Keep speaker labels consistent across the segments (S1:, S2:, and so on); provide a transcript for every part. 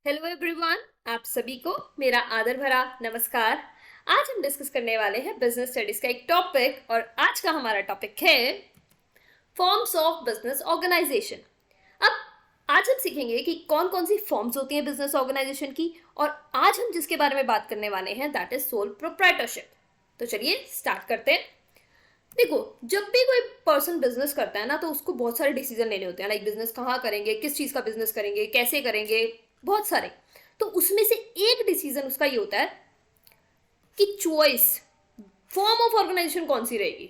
S1: Hello everyone, आप सभी को मेरा आदर भरा नमस्कार। आज हम डिस्कस करने वाले हैं बिजनेस स्टडीज का एक टॉपिक और आज का हमारा टॉपिक है फॉर्म्स ऑफ बिजनेस ऑर्गेनाइजेशन। अब आज हम सीखेंगे कि कौन कौन सी फॉर्म्स होती हैं बिजनेस ऑर्गेनाइजेशन की, और आज हम जिसके बारे में बात करने वाले हैं दैट इज सोल प्रोप्राइटरशिप। तो चलिए स्टार्ट करते हैं। देखो, जब भी कोई पर्सन बिजनेस करता है ना तो उसको बहुत सारे डिसीजन लेने होते हैं, लाइक बिजनेस कहाँ करेंगे, किस चीज का बिजनेस करेंगे, कैसे करेंगे, बहुत सारे। तो उसमें से एक डिसीजन उसका ये होता है कि चॉइस फॉर्म ऑफ ऑर्गेनाइजेशन कौन सी रहेगी।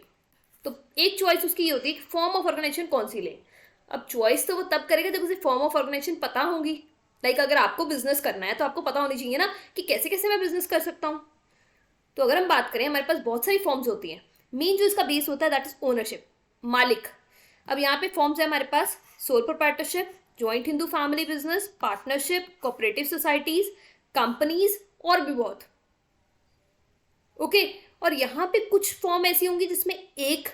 S1: तो एक चॉइस उसकी ये होती है कि फॉर्म ऑफ ऑर्गेनाइजेशन कौन सी ले। अब चॉइस तो वो तब करेगा जब उसे फॉर्म ऑफ ऑर्गेनाइजेशन पता होगी। लाइक अगर आपको बिजनेस करना है तो आपको पता होनी चाहिए ना कि कैसे कैसे मैं बिजनेस कर सकता हूँ। तो अगर हम बात करें, हमारे पास बहुत सारी फॉर्म्स होती हैं। मेन जो इसका बेस होता है दैट इज ओनरशिप, मालिक। अब यहाँ पे फॉर्म्स है हमारे पास: sole proprietorship, joint Hindu family business, partnership, cooperative societies, companies और भी बहुत। ओके। और यहाँ पे कुछ फॉर्म ऐसी होंगी जिसमें एक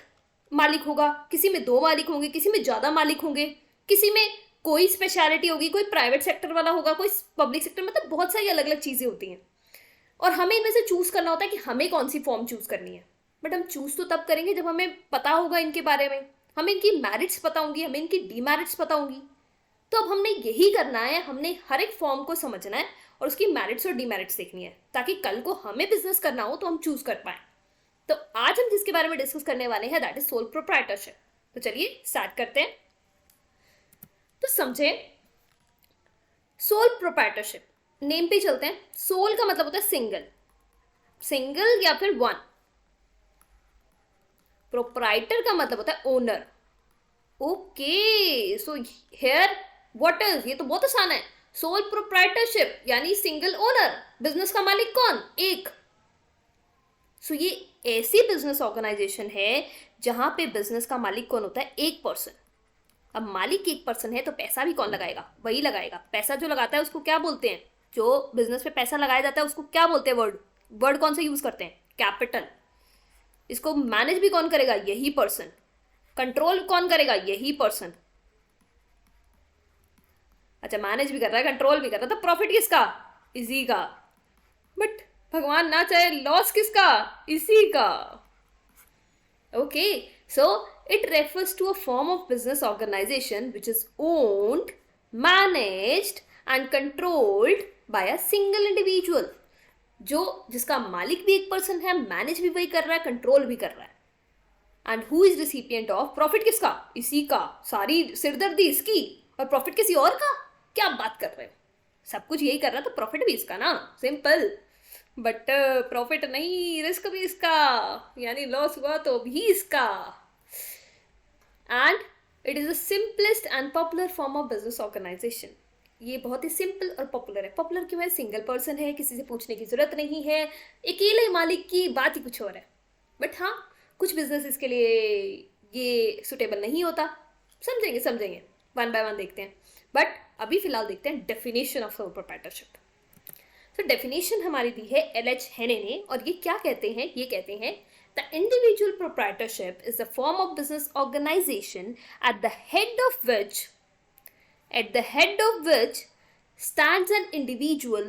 S1: मालिक होगा, किसी में दो मालिक होंगे, किसी में ज्यादा मालिक होंगे, किसी में कोई स्पेशलिटी होगी, कोई प्राइवेट सेक्टर वाला होगा, कोई पब्लिक सेक्टर, मतलब बहुत सारी अलग अलग चीजें होती हैं। और हमें इनमें से चूज करना होता है कि हमें कौन सी फॉर्म चूज करनी है। बट हम चूज तो तब करेंगे जब हमें पता होगा इनके बारे में, हमें इनकी मैरिट्स पता होंगी, हमें इनकी डीमेरिट्स पता होंगी। तो अब हमने यही करना है, हमने हर एक फॉर्म को समझना है और उसकी मैरिट्स और डीमेरिट्स देखनी है, ताकि कल को हमें बिजनेस करना हो तो हम चूज कर पाए। तो आज हम जिसके बारे में डिस्कस करने वाले हैं दैट इज सोल प्रोप्राइटरशिप। तो चलिए स्टार्ट करते हैं। तो समझे, सोल प्रोप्राइटरशिप नेम पे चलते हैं। सोल का मतलब होता है सिंगल, सिंगल या फिर वन। प्रोप्राइटर का मतलब होता है owner. Okay, so here what is, ये तो बहुत आसान है। सोल प्रोप्राइटरशिप यानी सिंगल ओनर, बिजनेस का मालिक कौन? एक। सो ये ऐसी बिजनेस ऑर्गेनाइजेशन है जहां पे बिजनेस का मालिक कौन होता है? एक पर्सन। अब मालिक एक पर्सन है तो पैसा भी कौन लगाएगा? वही लगाएगा। पैसा जो लगाता है उसको क्या बोलते हैं? जो बिजनेस पे पैसा लगाया जाता है उसको क्या बोलते हैं? वर्ड वर्ड कौन सा यूज करते हैं? कैपिटल। इसको मैनेज भी कौन करेगा? यही पर्सन। कंट्रोल कौन करेगा? यही पर्सन। अच्छा, मैनेज भी कर रहा है, कंट्रोल भी कर रहा है, तो प्रॉफिट किसका? इसी का। बट भगवान ना चाहे लॉस किसका? इसी का। Okay, so it refers to a form of business organization which is owned, managed and controlled by a single individual। जो जिसका मालिक भी एक पर्सन है, मैनेज भी वही कर रहा है, कंट्रोल भी कर रहा है। And who is recipient of profit किसका? इसी का। सारी सिरदर्दी इसकी और प्रॉफिट किसी और का। क्या बात कर रहे हो? सब कुछ यही कर रहा है तो प्रॉफिट भी इसका ना, सिंपल। बट प्रॉफिट नहीं, रिस्क भी इसका, यानी लॉस हुआ तो भी इसका। And it is the simplest and popular form of business organisation. ये बहुत ही सिंपल और पॉपुलर है। पॉपुलर क्यों है? सिंगल पर्सन है, किसी से पूछने की जरूरत नहीं है, अकेले मालिक की बात ही कुछ और है। बट हाँ, कुछ बिजनेस इसके लिए ये सुटेबल नहीं होता। समझेंगे समझेंगे, वन बाय वन देखते हैं। बट अभी फिलहाल देखते हैं डेफिनेशन ऑफ सोल प्रोप्राइटरशिप। तो डेफिनेशन हमारी दी है LH हेने ने, और ये क्या कहते हैं? ये कहते हैं the individual proprietorship is a form of business organisation at the head of which stands an individual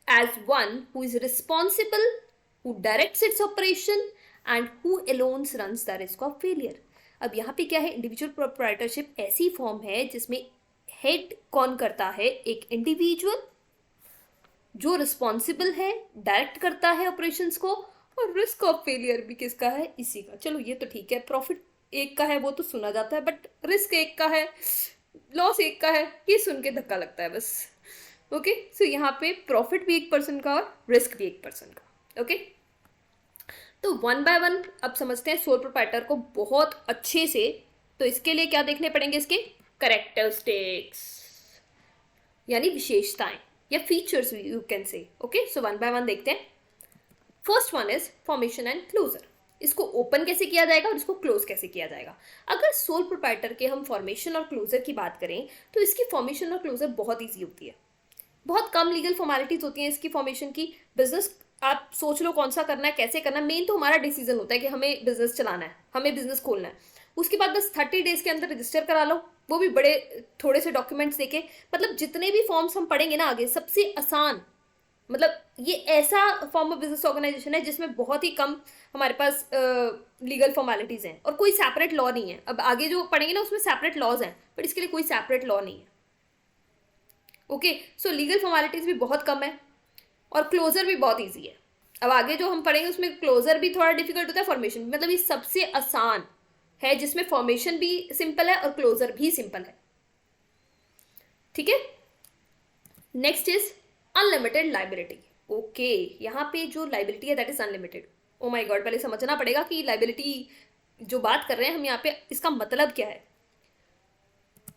S1: as one who is responsible, who directs its operation and who alone runs the risk of failure। अब यहाँ पे क्या है? Individual proprietorship ऐसी form है जिसमें head कौन करता है? एक इंडिविजुअल जो रिस्पॉन्सिबल है, डायरेक्ट करता है ऑपरेशंस को, और रिस्क ऑफ फेलियर भी किसका है? इसी का। चलो ये तो ठीक है, प्रॉफिट एक का है वो तो सुना जाता है, बट रिस्क एक का है, लॉस एक का है, ये सुन के धक्का लगता है बस। ओके, सो यहाँ पे प्रॉफिट भी एक पर्सन का और रिस्क भी एक पर्सन का। ओके, तो वन बाय वन अब समझते हैं सोल प्रोप्राइटर को बहुत अच्छे से। तो इसके लिए क्या देखने पड़ेंगे? इसके करेक्टरिस्टिक्स यानी विशेषताएं या features you can say. Okay, so one by one देखते हैं। First one is formation and closure. इसको ओपन कैसे किया जाएगा और इसको क्लोज कैसे किया जाएगा। अगर सोल प्रोप्राइटर के हम फॉर्मेशन और क्लोजर की बात करें तो इसकी फॉर्मेशन और क्लोजर बहुत ईजी होती है। बहुत कम लीगल फॉर्मेलिटीज होती हैं इसकी फॉर्मेशन की। बिजनेस आप सोच लो कौन सा करना है, कैसे करना है, मेन तो हमारा डिसीजन होता है कि हमें बिजनेस चलाना है, हमें बिजनेस खोलना है। उसके बाद बस 30 डेज के अंदर रजिस्टर करा लो, वो भी बड़े थोड़े से डॉक्यूमेंट्स देके। मतलब जितने भी फॉर्म्स हम पढ़ेंगे ना आगे, सबसे आसान, मतलब ये ऐसा फॉर्म ऑफ बिजनेस ऑर्गेनाइजेशन है जिसमें बहुत ही कम हमारे पास लीगल फॉर्मेलिटीज हैं और कोई सेपरेट लॉ नहीं है। अब आगे जो पढ़ेंगे ना उसमें सेपरेट लॉज हैं, बट इसके लिए कोई सेपरेट लॉ नहीं है। ओके, सो लीगल फॉर्मेलिटीज भी बहुत कम है और क्लोजर भी बहुत ईजी है। अब आगे जो हम पढ़ेंगे उसमें क्लोजर भी थोड़ा डिफिकल्ट होता है, फॉर्मेशन, मतलब ये सबसे आसान है जिसमें फॉर्मेशन भी सिंपल है और क्लोजर भी सिंपल है। ठीक है, next is unlimited liability. Okay, यहाँ पे जो लाइबिलिटी है that is unlimited. Oh my God, पहले समझना पड़ेगा कि लाइबिलिटी जो बात कर रहे हैं हम यहाँ पे, इसका मतलब क्या है।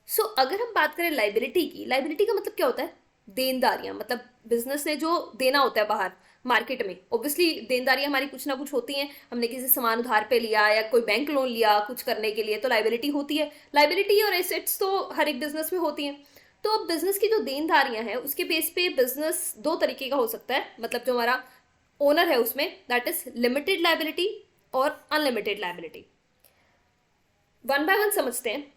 S1: सो अगर हम बात करें लाइबिलिटी की, लाइबिलिटी का मतलब क्या होता है? देनदारियां, मतलब बिजनेस ने जो देना होता है बाहर मार्केट में। ऑब्वियसली देनदारियां हमारी कुछ ना कुछ होती हैं, हमने किसी सामान उधार पे लिया या कोई बैंक लोन लिया कुछ करने के लिए, तो लाइबिलिटी होती है। लाइबिलिटी और एसेट्स तो हर एक बिजनेस में होती हैं। तो अब बिजनेस की जो देनदारियां हैं उसके बेस पे बिजनेस दो तरीके का हो सकता है, मतलब जो हमारा ओनर है उसमें, दैट इज लिमिटेड लाइबिलिटी और unlimited liability. One by one समझते हैं।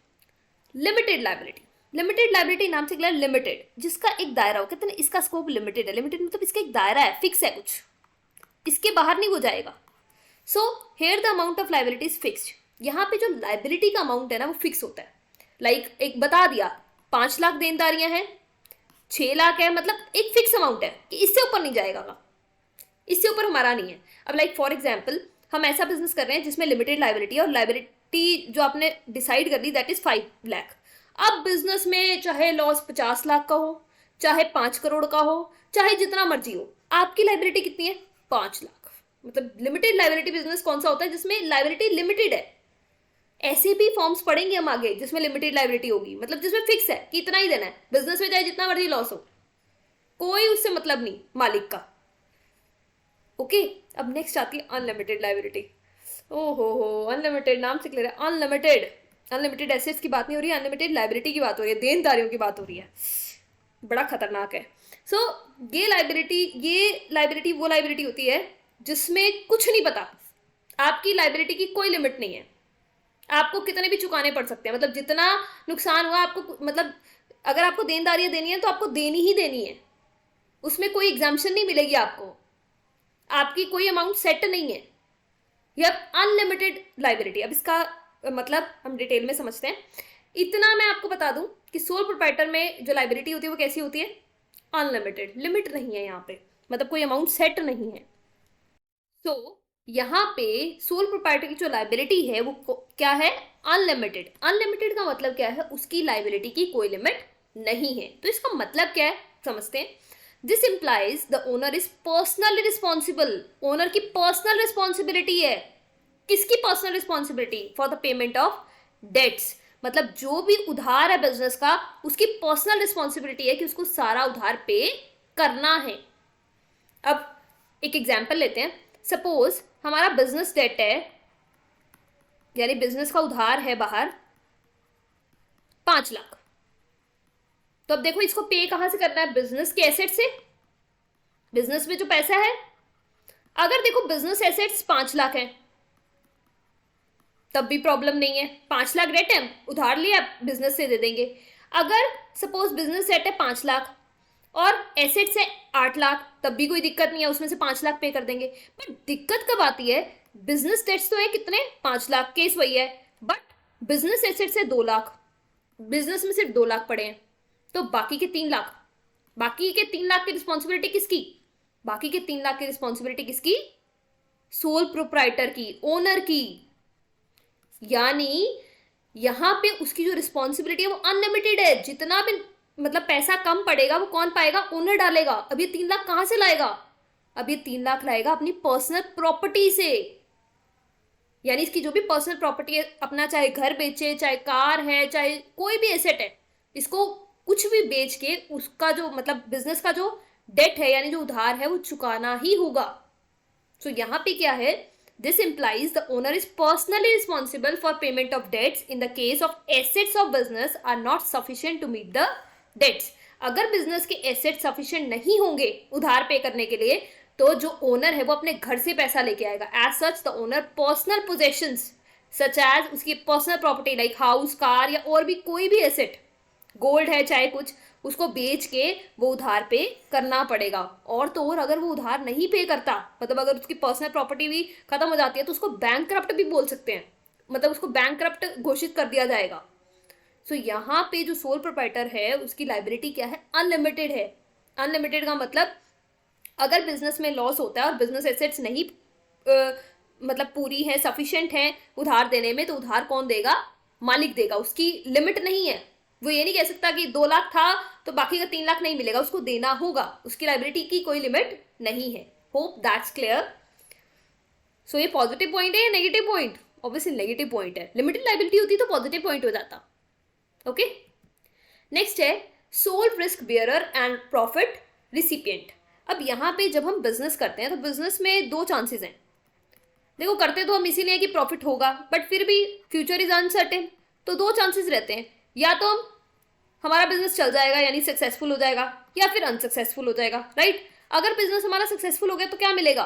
S1: लिमिटेड लाइबिलिटी, लिमिटेड लाइबिलिटी नाम से क्लियर, लिमिटेड, जिसका एक दायरा हो, कहते हैं इसका स्कोप लिमिटेड है। लिमिटेड मतलब इसका एक दायरा है, फिक्स है, कुछ इसके बाहर नहीं वो जाएगा। So here the amount of liability is fixed. यहाँ पे जो लाइबिलिटी का अमाउंट है ना वो फिक्स होता है। लाइक एक बता दिया 5 लाख देनदारियां हैं, 6 लाख है, मतलब एक फिक्स अमाउंट है कि इससे ऊपर नहीं जाएगा, इससे ऊपर हमारा नहीं है। अब लाइक फॉर एग्जाम्पल हम ऐसा बिजनेस कर रहे हैं जिसमें लिमिटेड लाइबिलिटी और लाइबिलिटी जो आपने डिसाइड कर ली दैट इज 5 लाख। अब बिजनेस में चाहे लॉस 50 लाख का हो, चाहे 5 करोड़ का हो, चाहे जितना मर्जी हो, आपकी लाइबिलिटी कितनी है? 5 लाख। मतलब लिमिटेड लाइबिलिटी बिजनेस कौन सा होता है? जिसमें लाइबिलिटी लिमिटेड है। ऐसे भी फॉर्म्स पढ़ेंगे हम आगे जिसमें लिमिटेड लाइबिलिटी होगी, मतलब जिसमें फिक्स है कि इतना ही देना है, बिजनेस में चाहे जितना मर्जी लॉस हो, कोई उससे मतलब नहीं मालिक का। ओके, अब नेक्स्ट आती है अनलिमिटेड लाइबिलिटी। हो, अनलिमिटेड नाम से क्लियर है, अनलिमिटेड। अनलिमिटेड एसेट्स की बात नहीं हो रही है, अनलिमिटेड लाइबिलिटी की बात हो रही है, देनदारियों की बात हो रही है। बड़ा खतरनाक है। सो ये लाइबिलिटी वो लाइबिलिटी होती है जिसमें कुछ नहीं पता, आपकी लाइबिलिटी की कोई लिमिट नहीं है, आपको कितने भी चुकाने पड़ सकते हैं। मतलब जितना नुकसान हुआ आपको, मतलब अगर आपको देनदारियां देनी है तो आपको देनी ही देनी है, उसमें कोई एग्जाम्पशन नहीं मिलेगी आपको, आपकी कोई अमाउंट सेट नहीं है। यह अनलिमिटेड लाइबिलिटी। अब इसका मतलब हम डिटेल में समझते हैं। इतना मैं आपको बता दूं कि सोल प्रोप्राइटर में जो लाइबिलिटी होती है वो कैसी होती है? अनलिमिटेड, लिमिट नहीं है यहाँ पे, मतलब कोई अमाउंट सेट नहीं है। तो यहाँ पे सोल प्रोप्राइटर की जो लाइबिलिटी है वो क्या है? अनलिमिटेड। अनलिमिटेड का मतलब क्या है? उसकी लाइबिलिटी की कोई लिमिट नहीं है। तो इसका मतलब क्या है समझते हैं। This implies the owner is personally responsible. Owner की पर्सनल रिस्पॉन्सिबिलिटी है। किसकी personal responsibility? For the payment of debts. मतलब जो भी उधार है बिजनेस का, उसकी पर्सनल रिस्पॉन्सिबिलिटी है कि उसको सारा उधार पे करना है। अब एक एग्जाम्पल लेते हैं। सपोज हमारा बिजनेस डेट है, यानी बिजनेस का उधार है बाहर 5 लाख। तो अब देखो इसको पे कहां से करना है? बिजनेस के एसेट से। बिजनेस में जो पैसा है, अगर देखो बिजनेस एसेट्स 5 लाख है तब भी प्रॉब्लम नहीं है, 5 लाख डेट है, उधार लिया, बिजनेस से दे देंगे। अगर सपोज बिजनेस सेट है 5 लाख और एसेट्स है 8 लाख, तब भी कोई दिक्कत नहीं है, उसमें से 5 लाख पे कर देंगे। बट दिक्कत कब आती है? बिजनेस डेट्स तो है कितने? 5 लाख, केस वही है, बट बिजनेस एसेट्स है 2 लाख, बिजनेस में सिर्फ 2 लाख पड़े हैं, तो बाकी के 3 लाख, बाकी के 3 लाख की रिस्पॉन्सिबिलिटी किसकी? बाकी के 3 लाख की रिस्पॉन्सिबिलिटी किसकी? सोल प्रोप्राइटर की, ओनर की। यानी यहां पे उसकी जो रिस्पॉन्सिबिलिटी है वो अनलिमिटेड है। जितना भी मतलब पैसा कम पड़ेगा वो कौन पाएगा? ओनर डालेगा। अब ये 3 लाख कहां से लाएगा? अब ये 3 लाख लाएगा अपनी पर्सनल प्रॉपर्टी से। यानी इसकी जो भी पर्सनल प्रॉपर्टी है, अपना चाहे घर बेचे, चाहे कार है, चाहे कोई भी एसेट है, इसको कुछ भी बेच के उसका जो मतलब बिजनेस का जो डेट है यानी जो उधार है वो चुकाना ही होगा। सो यहां पे क्या है? This implies the owner is personally responsible for payment of debts in the case of assets of business are not sufficient to meet the debts. अगर बिजनेस के एसेट सफिशिएंट नहीं होंगे उधार पे करने के लिए, तो जो ओनर है वो अपने घर से पैसा लेके आएगा। As such the owner personal possessions such as उसकी personal property like house, car या और भी कोई भी एसेट, गोल्ड है चाहे कुछ, उसको बेच के वो उधार पे करना पड़ेगा। और तो और अगर वो उधार नहीं पे करता, मतलब अगर उसकी पर्सनल प्रॉपर्टी भी खत्म हो जाती है, तो उसको बैंकक्रप्ट भी बोल सकते हैं, मतलब उसको बैंकक्रप्ट घोषित कर दिया जाएगा। सो यहाँ पे जो सोल प्रोप्राइटर है उसकी लाइबिलिटी क्या है? अनलिमिटेड है। अनलिमिटेड का मतलब अगर बिजनेस में लॉस होता है और बिजनेस एसेट्स नहीं मतलब पूरी है, सफिशिएंट है उधार देने में, तो उधार कौन देगा? मालिक देगा। उसकी लिमिट नहीं है। वो ये नहीं कह सकता कि 2 लाख था तो बाकी का 3 लाख नहीं मिलेगा, उसको देना होगा। उसकी लाइबिलिटी की कोई लिमिट नहीं है। Hope that's clear. सो ये पॉजिटिव पॉइंट है या negative point? Obviously negative point है। लिमिटेड लाइबिलिटी होती तो पॉजिटिव पॉइंट हो जाता। ओके, नेक्स्ट है sole risk bearer and profit recipient. अब यहाँ पे जब हम बिजनेस करते हैं तो बिजनेस में 2 चांसेस हैं। देखो, करते तो हम इसीलिए कि प्रॉफिट होगा, बट फिर भी फ्यूचर इज अनसर्टेन, तो 2 चांसेस रहते हैं। या तो हमारा बिजनेस चल जाएगा यानी सक्सेसफुल हो जाएगा, या फिर अनसक्सेसफुल हो जाएगा, राइट? अगर बिजनेस हमारा सक्सेसफुल हो गया तो क्या मिलेगा?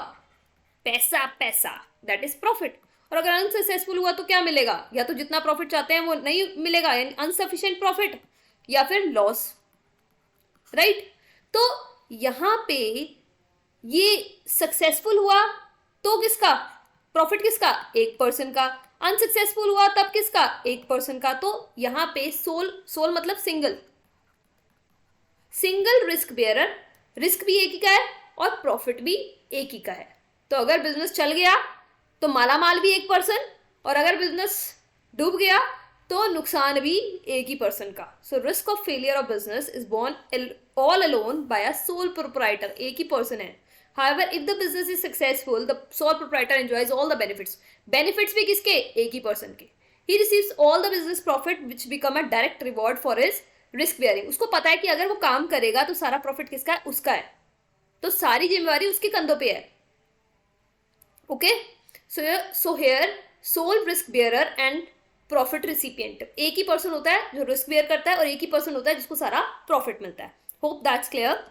S1: पैसा, पैसा, दैट इज प्रॉफिट। और अगर अनसक्सेसफुल हुआ तो क्या मिलेगा? या तो जितना प्रॉफिट चाहते हैं वो नहीं मिलेगा यानी अनसफिशिएंट प्रॉफिट, या फिर लॉस, राइट? तो यहां पे ये सक्सेसफुल हुआ तो किसका प्रॉफिट? किसका? एक पर्सन का। अनसक्सेसफुल हुआ तब किसका? एक पर्सन का। तो यहां पे सोल मतलब सिंगल रिस्क बेयरर, रिस्क भी एक ही का है और प्रॉफिट भी एक ही का है। तो अगर बिजनेस चल गया तो माला माल भी एक पर्सन, और अगर बिजनेस डूब गया तो नुकसान भी एक ही पर्सन का। So risk of failure of business is borne all alone by a sole proprietor, एक ही पर्सन है। However, if the business is successful, the sole proprietor enjoys all the benefits. Benefits भी किसके? एक ही पर्सन के। He receives all the business profit which become a direct reward for his risk bearing. उसको पता है कि अगर वो काम करेगा तो सारा प्रॉफिट किसका है? उसका है। तो सारी जिम्मेवारी उसके कंधों पे है। Okay, so here sole risk bearer and profit recipient, एक ही पर्सन होता है जो रिस्क बेयर करता है और एक ही पर्सन होता है जिसको सारा प्रॉफिट मिलता है। Hope that's clear.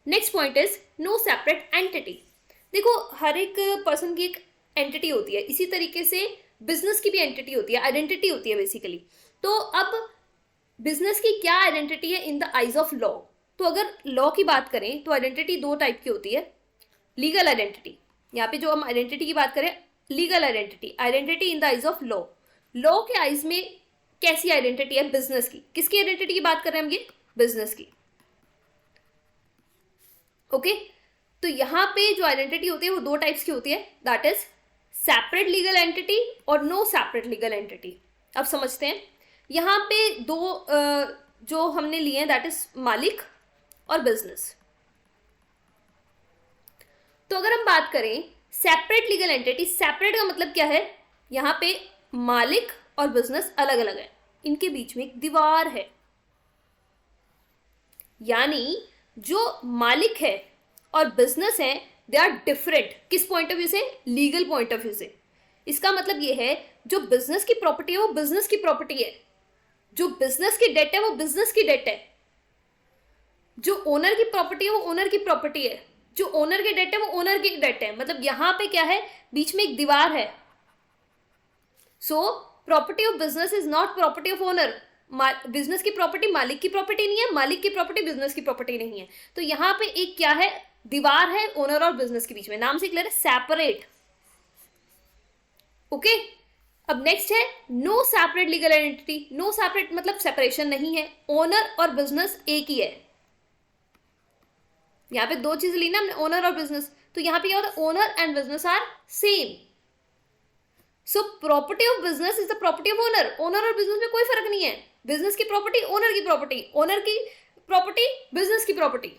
S1: Next point is no separate entity. देखो, हर एक पर्सन की एक एंटिटी होती है, इसी तरीके से बिजनेस की भी एंटिटी होती है, आइडेंटिटी होती है बेसिकली। तो अब बिजनेस की क्या आइडेंटिटी है in the eyes of law? तो अगर लॉ की बात करें तो आइडेंटिटी 2 टाइप की होती है। लीगल आइडेंटिटी, यहाँ पे जो हम आइडेंटिटी की बात करें, legal identity, identity in the eyes of law. Law के आइज में कैसी आइडेंटिटी है? बिजनेस की। किसकी आइडेंटिटी की बात कर रहे हैं हम? ये बिजनेस की। ओके, तो यहां पे जो आइडेंटिटी होती है वो 2 टाइप्स की होती है, that is separate legal entity और नो सेपरेट लीगल एंटिटी। अब समझते हैं। यहां पे 2 जो हमने लिए हैं, दैट इज मालिक और बिजनेस। तो अगर हम बात करें सेपरेट लीगल एंटिटी, सेपरेट का मतलब क्या है? यहां पे मालिक और बिजनेस अलग अलग है, इनके बीच में एक दीवार है। यानी जो मालिक है और बिजनेस है, दे आर डिफरेंट। किस पॉइंट ऑफ व्यू से? लीगल पॉइंट ऑफ व्यू से। इसका मतलब ये है जो बिजनेस की प्रॉपर्टी है वो बिजनेस की प्रॉपर्टी है, जो बिजनेस की डेट है वो बिजनेस की डेट है, जो ओनर की प्रॉपर्टी है वो ओनर की प्रॉपर्टी है, जो ओनर की डेट है वो ओनर की डेट है। मतलब यहां पे क्या है? बीच में एक दीवार है। सो property of business is not property of owner. Business की प्रॉपर्टी मालिक की प्रॉपर्टी नहीं है, मालिक की प्रॉपर्टी बिजनेस की प्रॉपर्टी नहीं है। तो यहां पे एक क्या है? दीवार है ओनर और बिजनेस के बीच में। नाम से क्लियर है, सेपरेट। ओके, अब नेक्स्ट है no separate legal entity. No separate मतलब सेपरेशन नहीं है, ओनर और बिजनेस एक ही है। यहां पे 2 चीज ली ना हमने, ओनर और बिजनेस। तो यहां पे क्या होता है? Owner and business are same. So property of business is the property of owner. Owner और बिजनेस में कोई फर्क नहीं है। बिजनेस की प्रॉपर्टी ओनर की प्रॉपर्टी, ओनर की प्रॉपर्टी बिजनेस की प्रॉपर्टी,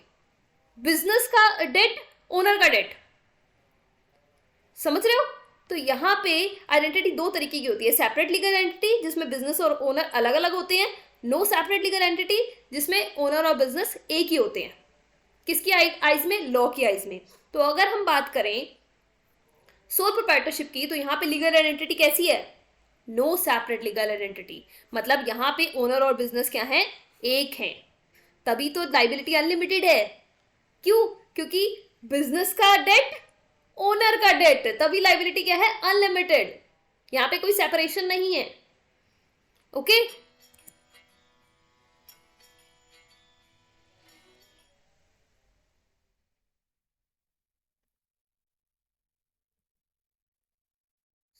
S1: बिजनेस का डेट ओनर का डेट। समझ रहे हो? तो यहां पे आइडेंटिटी 2 तरीके की होती है, सेपरेट लीगल एंटिटी जिसमें बिजनेस और ओनर अलग अलग होते हैं, नो सेपरेट लीगल एंटिटी जिसमें ओनर और बिजनेस एक ही होते हैं। किसकी आइज में? लॉ की आइज में। तो अगर हम बात करें सोल प्रोप्राइटरशिप की, तो यहां पे लीगल आइडेंटिटी कैसी है? No separate legal identity. मतलब यहां पे ओनर और बिजनेस क्या है? एक हैं। तभी तो लाइबिलिटी अनलिमिटेड है। क्यों? क्योंकि बिजनेस का डेट ओनर का डेट, तभी लाइबिलिटी क्या है? अनलिमिटेड। यहाँ पे कोई सेपरेशन नहीं है। ओके,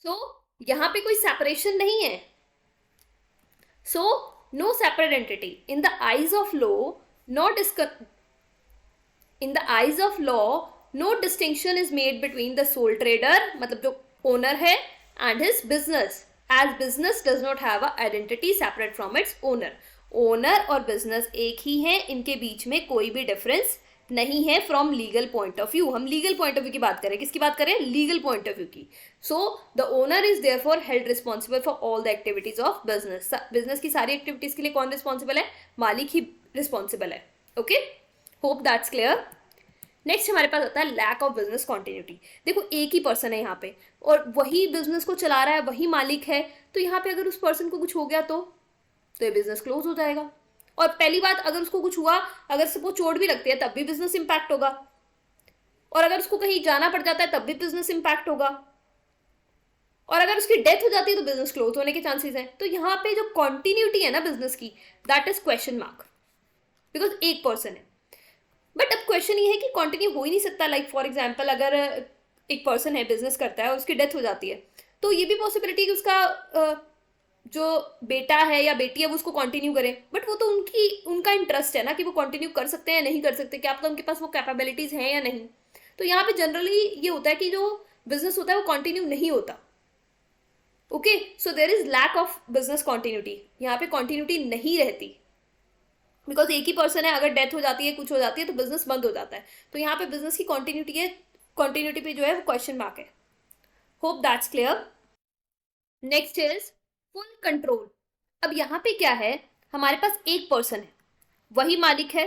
S1: सो यहाँ पे कोई सेपरेशन नहीं है। So no separate entity in the eyes of law, not in the eyes of law no distinction is made between the sole trader, मतलब जो ओनर है, and his business, as business does not have a identity separate from its owner. Owner और business एक ही है, इनके बीच में कोई भी डिफरेंस नहीं है from legal point of view. हम लीगल पॉइंट ऑफ व्यू की बात करें, किसकी बात करें? लीगल पॉइंट ऑफ व्यू की। So the owner is therefore held responsible for all the activities of business. Business की सारी एक्टिविटीज के लिए कौन रिस्पॉन्सिबल है? मालिक ही रिस्पॉन्सिबल है। Okay, hope that's clear. Next हमारे पास आता है लैक ऑफ बिजनेस कॉन्टिन्यूटी। देखो एक ही पर्सन है यहाँ पे और वही बिजनेस को चला रहा है, वही मालिक है, तो यहाँ पे अगर उस पर्सन को कुछ हो गया तो ये बिजनेस क्लोज हो जाएगा। और पहली बात, अगर उसको कुछ हुआ, अगर सपोज चोट भी लगती है तब भी बिजनेस इंपैक्ट होगा, और अगर उसको कहीं जाना पड़ जाता है तब भी बिजनेस इंपैक्ट होगा, और अगर उसकी डेथ हो जाती है तो बिजनेस क्लोज होने के चांसेस हैं। तो यहाँ पे जो कॉन्टिन्यूटी है ना बिजनेस की, that is question mark, because एक पर्सन है। बट अब क्वेश्चन ये है कि कंटिन्यू हो ही नहीं सकता। लाइक फॉर एग्जाम्पल, अगर एक पर्सन है, बिजनेस करता है और उसकी डेथ हो जाती है, तो ये भी पॉसिबिलिटी कि उसका जो बेटा है या बेटी है वो उसको कंटिन्यू करे। बट वो तो उनका इंटरेस्ट है ना कि वो कंटिन्यू कर सकते हैं या नहीं कर सकते, क्या पता उनके पास वो कैपेबिलिटीज हैं या नहीं। तो यहाँ पे जनरली ये होता है कि जो बिजनेस होता है वो कंटिन्यू नहीं होता। Okay, so there is lack of business continuity, यहाँ पे कॉन्टिन्यूटी नहीं रहती, बिकॉज एक ही पर्सन है, अगर डेथ हो जाती है, कुछ हो जाती है, तो बिजनेस बंद हो जाता है। तो यहाँ पे बिजनेस की कॉन्टिन्यूटी है, कॉन्टिन्यूटी पे जो है वो क्वेश्चन मार्क है। Hope that's clear. Next is full control. अब यहाँ पे क्या है, हमारे पास एक पर्सन है, वही मालिक है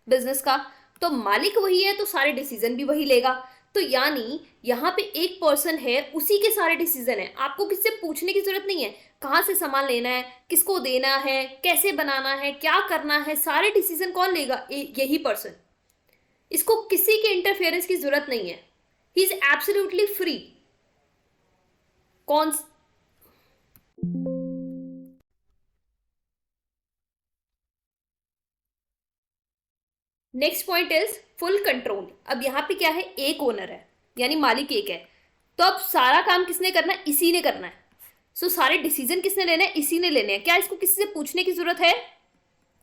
S1: बिजनेस का, तो मालिक वही है तो सारे डिसीजन भी वही लेगा। तो यानी यहाँ पे एक पर्सन है, उसी के सारे डिसीजन है, आपको किससे पूछने की जरूरत नहीं है कहाँ से सामान लेना है, किसको देना है, कैसे बनाना है, क्या करना है, सारे डिसीजन कौन लेगा? यही पर्सन। इसको किसी के इंटरफेरेंस की जरूरत नहीं है, ही इज एब्सोल्युटली फ्री। कौन next point is full control. अब यहाँ पे क्या है, एक ओनर है यानी मालिक एक है, तो अब सारा काम किसने करना है? इसी ने करना है। सो सारे डिसीजन किसने लेने हैं? इसी ने लेने हैं। क्या इसको किसी से पूछने की जरूरत है?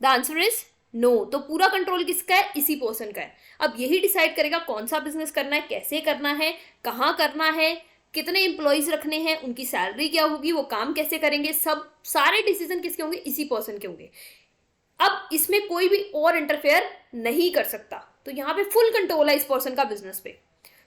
S1: The answer is no. तो पूरा कंट्रोल किसका है? इसी पर्सन का है। अब यही डिसाइड करेगा कौन सा बिजनेस करना है, कैसे करना है, कहाँ करना है, कितने एम्प्लॉयज रखने हैं, उनकी सैलरी क्या होगी, वो काम कैसे करेंगे, सब सारे डिसीजन किसके होंगे? इसी पर्सन के होंगे। अब इसमें कोई भी और इंटरफेयर नहीं कर सकता। तो यहाँ पे फुल कंट्रोल है इस पर्सन का बिजनेस पे।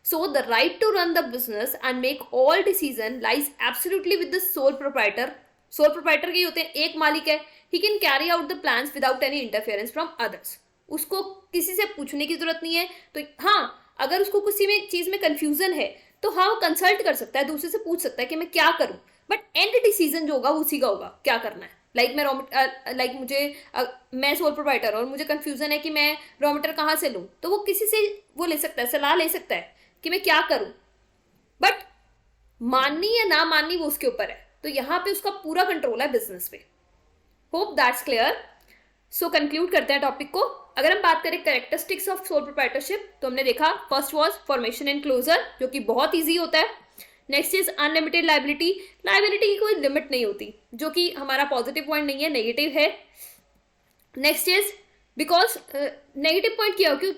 S1: So the right to run the business and make all decision lies absolutely with the sole proprietor. Sole proprietor के होते हैं, एक मालिक है, he can carry out the plans without any interference from others. उसको किसी से पूछने की जरूरत नहीं है। तो हाँ, अगर उसको किसी में चीज में कंफ्यूजन है तो हाँ, वो कंसल्ट कर सकता है, दूसरे से पूछ सकता है कि मैं क्या करूं, बट एंड डिसीजन जो होगा वो उसी का होगा, क्या करना है। मैं सोल प्रोप्राइटर और मुझे कंफ्यूजन है कि मैं रॉ मटेरियल कहाँ से लूँ, तो वो किसी से वो ले सकता है, सलाह ले सकता है कि मैं क्या करूँ, बट माननी या ना माननी वो उसके ऊपर है। तो यहाँ पे उसका पूरा कंट्रोल है बिजनेस पे। Hope that's clear. So conclude करते हैं टॉपिक को। अगर हम बात करें कैरेक्टरिस्टिक्स ऑफ सोल प्रोप्राइटरशिप, तो हमने देखा first was formation and closure, जो कि बहुत ईजी होता है। Next is unlimited liability. Liability की कोई लिमिट नहीं होती, जो कि हमारा पॉजिटिव पॉइंट नहीं है, नेगेटिव है। Next is because negative point क्या हो, क्यों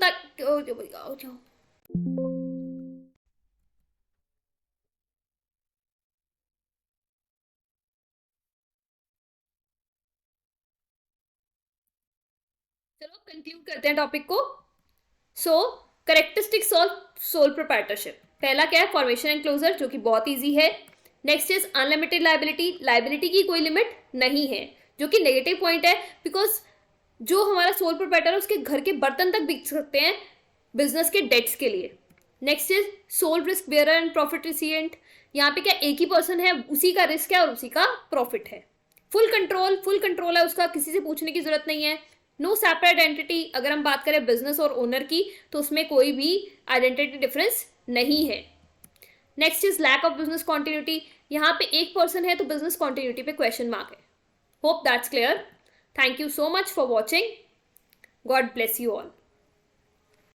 S1: चलो कंक्लूड करते हैं टॉपिक को। सो करेक्टरिस्टिक्स ऑफ सोल प्रोप्राइटरशिप, पहला क्या है? फॉर्मेशन एंड क्लोजर, जो कि बहुत इजी है। Next is unlimited liability, liability की कोई लिमिट नहीं है, जो कि नेगेटिव पॉइंट है, बिकॉज जो हमारा सोल प्रोप्राइटर है उसके घर के बर्तन तक बिक सकते हैं बिजनेस के डेट्स के लिए। Next is sole risk bearer and profit recipient, यहाँ पे क्या एक ही पर्सन है, उसी का रिस्क है और उसी का प्रॉफिट है। फुल कंट्रोल है उसका, किसी से पूछने की जरूरत नहीं है। नो सेपरेट एंटिटी, अगर हम बात करें बिजनेस और ओनर की तो उसमें कोई भी आइडेंटिटी डिफरेंस नहीं है। Next is lack of business continuity, यहाँ पे एक पर्सन है तो बिजनेस कॉन्टिन्यूटी पे क्वेश्चन मार्क है. Hope that's clear. Thank you so much for watching. God bless you all.